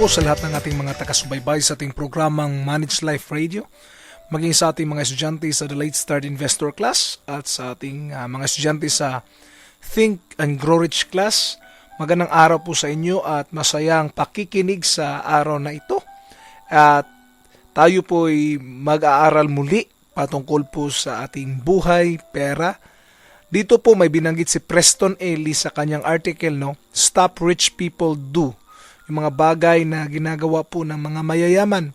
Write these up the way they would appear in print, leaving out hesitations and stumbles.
po sa lahat ng ating mga taga-subaybay sa ating programang Manage Life Radio, maging sa ating mga estudyante sa The Late Start Investor Class at sa ating mga estudyante sa Think and Grow Rich Class. Magandang araw po sa inyo at masayang pakikinig sa araw na ito. At tayo po ay mag-aaral muli patungkol po sa ating buhay, pera. Dito po may binanggit si Preston Ely sa kanyang article, no? Stop Rich People Do. Yung mga bagay na ginagawa po ng mga mayayaman.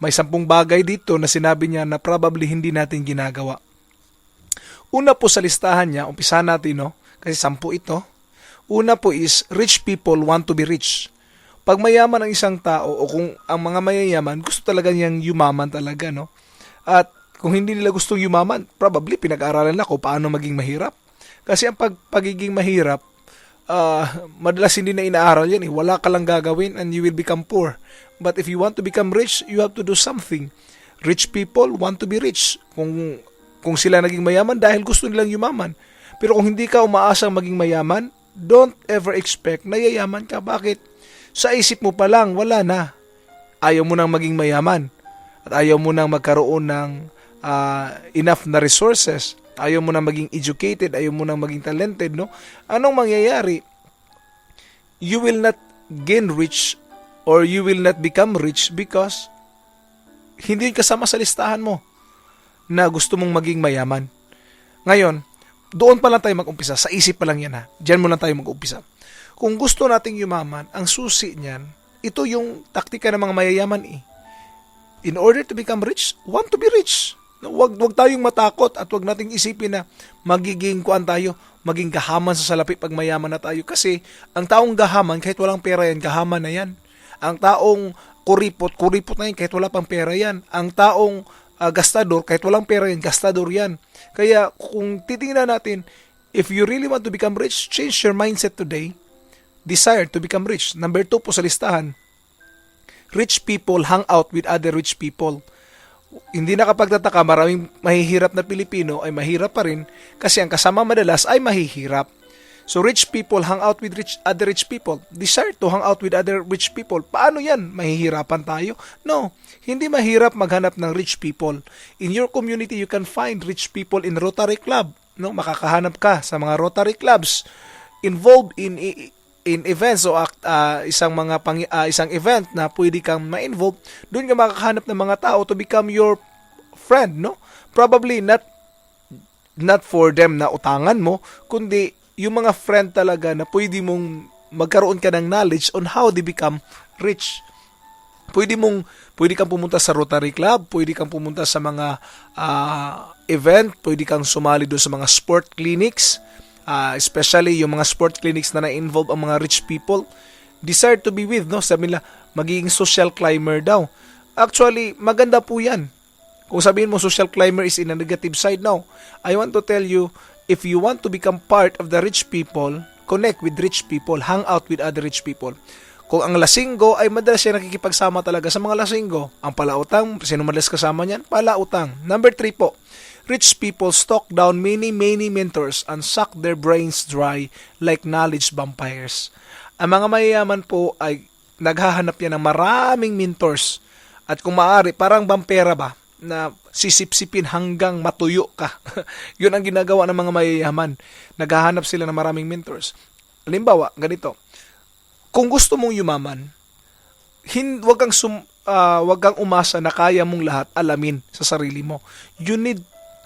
May 10 bagay dito na sinabi niya na probably hindi natin ginagawa. Una po sa listahan niya, umpisahan natin, no? Kasi 10 ito. Una po is, rich people want to be rich. Pag mayaman ang isang tao o kung ang mga mayayaman, gusto talaga niyang yumaman talaga, no? At kung hindi nila gustong yumaman, probably pinag-aralan na kung paano maging mahirap. Kasi ang pagiging mahirap, madalas hindi na inaaral yan. Wala ka lang gagawin and you will become poor. But if you want to become rich, you have to do something. Rich people want to be rich. Kung sila naging mayaman dahil gusto nilang yumaman. Pero kung hindi ka umaasang maging mayaman, don't ever expect na yayaman ka. Bakit? Sa isip mo pa lang, wala na. Ayaw mo nang maging mayaman. At ayaw mo nang magkaroon ng enough na resources. Ayaw mo nang maging educated. Ayaw mo nang maging talented, no? Anong mangyayari? You will not gain rich or you will not become rich because hindi yun kasama sa listahan mo na gusto mong maging mayaman. Ngayon, doon pa lang tayo mag-umpisa. Sa isip pa lang yan, ha? Diyan mo lang tayo mag-umpisa. Kung gusto nating yumaman, ang susi niyan, ito yung taktika ng mga mayayaman eh. In order to become rich, want to be rich. Wag tayong matakot at wag nating isipin na magiging maging gahaman sa salapi pag mayaman na tayo. Kasi ang taong gahaman, kahit walang pera yan, gahaman na yan. Ang taong kuripot na yan, kahit wala pang pera yan. Ang taong gastador, kahit walang pera yan, gastador yan. Kaya kung titingnan natin, if you really want to become rich, change your mindset today. Desire to become rich. Number 2 po sa listahan, rich people hang out with other rich people. Hindi nakapagtataka, maraming mahihirap na Pilipino ay mahirap pa rin kasi ang kasama madalas ay mahihirap. So rich people hang out with other rich people. Desire to hang out with other rich people. Paano yan? Mahihirapan tayo? No, hindi mahirap maghanap ng rich people. In your community, you can find rich people in Rotary Club. No, makakahanap ka sa mga Rotary Clubs involved in events o isang event na pwede kang ma-involve. Doon ka makakahanap ng mga tao to become your friend, no? Probably not for them na utangan mo, kundi yung mga friend talaga na pwede mong magkaroon ka ng knowledge on how they become rich. Pwede kang pumunta sa Rotary Club, pwede kang pumunta sa mga event, pwede kang sumali doon sa mga sport clinics, especially yung mga sport clinics na na-involve ang mga rich people. Desire to be with, no? Sabi nila, magiging social climber daw. Actually, maganda po yan. Kung sabihin mo social climber is in a negative side now, I want to tell you, if you want to become part of the rich people, connect with rich people, hang out with other rich people. Kung ang lasinggo ay madalas siya nakikipagsama talaga sa mga lasinggo, ang palautang, sino madalas kasama niyan? Palautang. Number 3 po, rich people stalk down many mentors and suck their brains dry like knowledge vampires. Ang mga mayayaman po ay naghahanap yan ng maraming mentors. At kung maaari, parang vampira ba, na sisipsipin hanggang matuyo ka. Yun ang ginagawa ng mga mayayaman. Naghahanap sila ng maraming mentors. Halimbawa, ganito. Kung gusto mong yumaman, wag kang umasa na kaya mong lahat alamin sa sarili mo. You need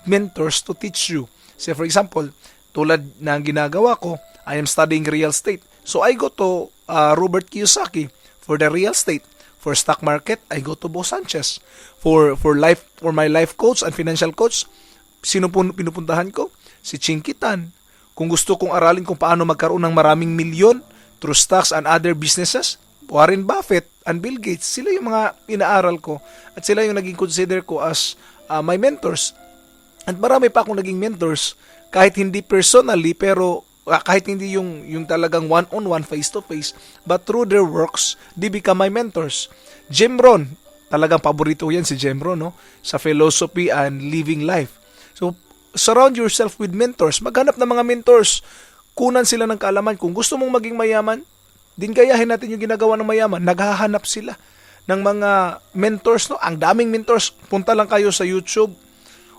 mentors to teach you. Say for example, tulad ng ginagawa ko, I am studying real estate. So I go to Robert Kiyosaki for the real estate. For stock market, I go to Bo Sanchez. For my life coach and financial coach, sino po pinupuntahan ko? Si Chinky Tan. Kung gusto kong aralin kung paano magkaroon ng maraming milyon through stocks and other businesses, Warren Buffett and Bill Gates, sila yung mga inaaral ko at sila yung naging consider ko as my mentors. At marami pa akong naging mentors, kahit hindi personally, pero kahit hindi yung talagang one-on-one, face-to-face, but through their works, they become my mentors. Jim Rohn, talagang paborito yan si Jim Rohn, no? Sa philosophy and living life. So, surround yourself with mentors. Maghanap ng mga mentors. Kunan sila ng kaalaman. Kung gusto mong maging mayaman, din gayahin natin yung ginagawa ng mayaman. Naghahanap sila ng mga mentors, no? Ang daming mentors. Punta lang kayo sa YouTube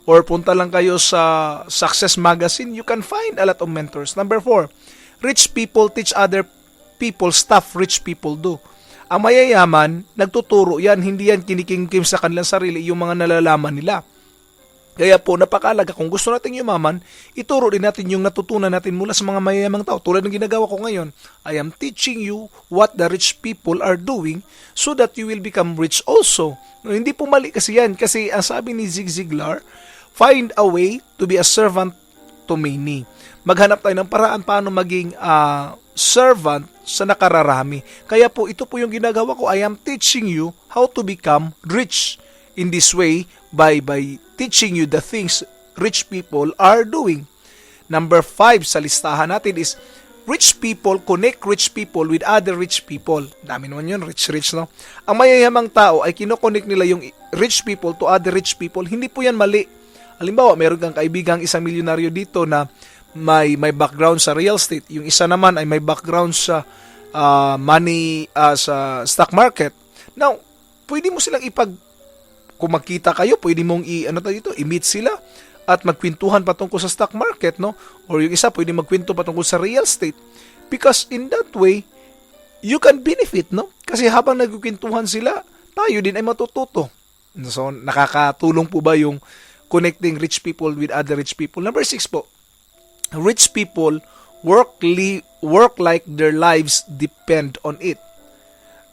or punta lang kayo sa Success Magazine. You can find a lot of mentors. Number 4, rich people teach other people stuff rich people do. Ang mayayaman, nagtuturo yan. Hindi yan kinikimkim sa kanilang sarili yung mga nalalaman nila. Kaya po, napakalaga. Kung gusto natin yumaman, ituro din natin yung natutunan natin mula sa mga mayayamang tao. Tulad ng ginagawa ko ngayon, I am teaching you what the rich people are doing so that you will become rich also. No, hindi po mali kasi yan. Kasi ang sabi ni Zig Ziglar, find a way to be a servant to many. Maghanap tayo ng paraan paano maging servant sa nakararami. Kaya po, ito po yung ginagawa ko. I am teaching you how to become rich in this way by teaching you the things rich people are doing. Number 5 sa listahan natin is rich people connect rich people with other rich people. Dami naman yun, rich, no? Ang mayayamang tao ay kinoconnect nila yung rich people to other rich people. Hindi po yan mali. Halimbawa, meron kang kaibigang isang milyonaryo dito na may background sa real estate. Yung isa naman ay may background sa money, sa stock market. Now, pwede mo silang kung magkita kayo, pwede mong i-meet sila at magkwentuhan patungkol sa stock market, no? Or yung isa, pwede magkwento patungkol sa real estate. Because in that way, you can benefit, no? Kasi habang nagkwentuhan sila, tayo din ay matututo. So, nakakatulong po ba yung connecting rich people with other rich people? Number 6 po, rich people work like their lives depend on it.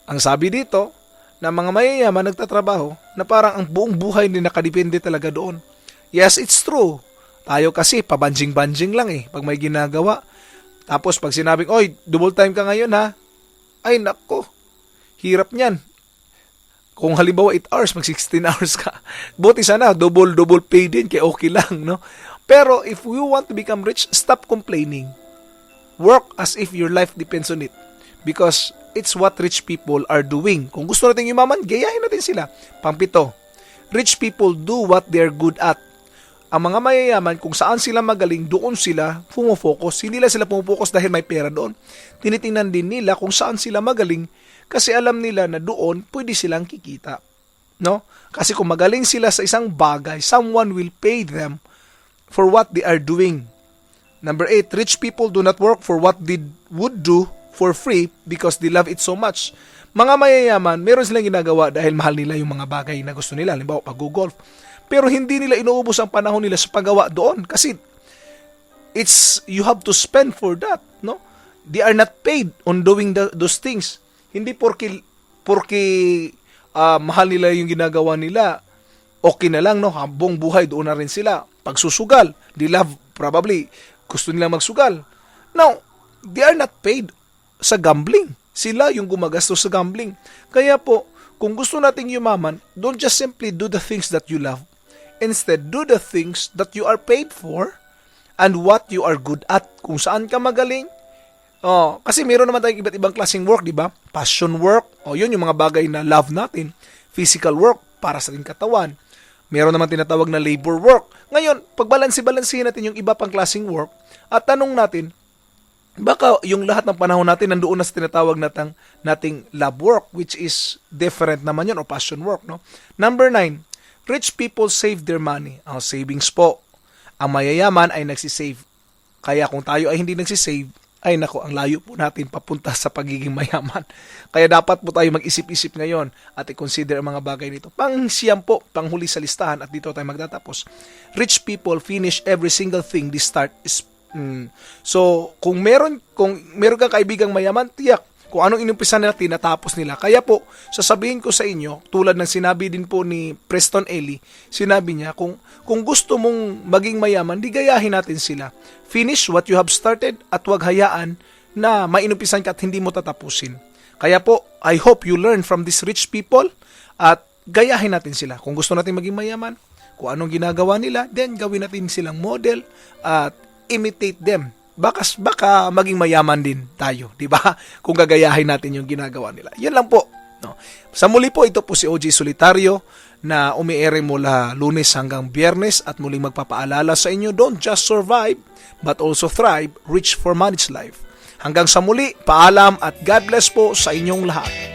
Ang sabi dito, na mga mayayaman nagtatrabaho na parang ang buong buhay nila nakadepende talaga doon. Yes, it's true. Tayo kasi pabanjing-banjing lang pag may ginagawa. Tapos pag sinabing, oy, double time ka ngayon ha, ay nako, hirap niyan. Kung halimbawa 8 hours, mag 16 hours ka. Buti sana, double pay din, kaya okay lang, no? Pero if you want to become rich, stop complaining. Work as if your life depends on it. Because it's what rich people are doing. Kung gusto natin yumaman, gayahin natin sila. Pang-7, rich people do what they're good at. Ang mga mayayaman, kung saan sila magaling, doon sila pumufocus. Hindi lang sila pumufocus dahil may pera doon. Tinitingnan din nila kung saan sila magaling kasi alam nila na doon pwede silang kikita. No? Kasi kung magaling sila sa isang bagay, someone will pay them for what they are doing. Number 8, rich people do not work for what they would do for free because they love it so much. Mga mayayaman, meron silang ginagawa dahil mahal nila yung mga bagay na gusto nila. Halimbawa, pag-golf. Pero hindi nila inuubos ang panahon nila sa paggawa doon kasi you have to spend for that, no? They are not paid on doing those things. Hindi porque mahal nila yung ginagawa nila, okay na lang, no? Habang buhay doon na rin sila. Pagsusugal, they love, probably gusto nila magsugal. Now, they are not paid sa gambling. Sila yung gumagastos sa gambling. Kaya po, kung gusto nating yumaman, don't just simply do the things that you love. Instead, do the things that you are paid for and what you are good at. Kung saan ka magaling. Kasi meron naman tayong iba't ibang klaseng work, di ba? Passion work. Yun yung mga bagay na love natin. Physical work, para sa ating katawan. Meron naman tinatawag na labor work. Ngayon, pagbalansi-balansihin natin yung iba pang klaseng work at tanong natin, baka yung lahat ng panahon natin nandoon na sa tinatawag nating love work, which is different naman yun, o passion work, no? Number 9, rich people save their money. Ang savings po. Ang mayayaman ay nagsisave. Kaya kung tayo ay hindi nagsisave, ay nako, ang layo po natin papunta sa pagiging mayaman. Kaya dapat po tayo mag-isip-isip ngayon at i-consider ang mga bagay nito. Pang-siyam po, panghuli sa listahan at dito tayo magtatapos. Rich people finish every single thing they start. So, kung meron kang kaibigang mayaman, tiyak, kung anong inumpisa nila, tinatapos nila. Kaya po, sasabihin ko sa inyo, tulad ng sinabi din po ni Preston Ely, sinabi niya, kung gusto mong maging mayaman, di gayahin natin sila. Finish what you have started at huwag hayaan na mainumpisan ka at hindi mo tatapusin. Kaya po, I hope you learn from these rich people at gayahin natin sila. Kung gusto natin maging mayaman, kung anong ginagawa nila, then gawin natin silang model at imitate them. Baka maging mayaman din tayo, di ba? Kung gagayahin natin yung ginagawa nila. Yan lang po. No? Sa muli po, ito po si OG Solitario na umiere mula Lunes hanggang Biyernes at muling magpapaalala sa inyo, don't just survive, but also thrive, rich for managed life. Hanggang sa muli, paalam at God bless po sa inyong lahat.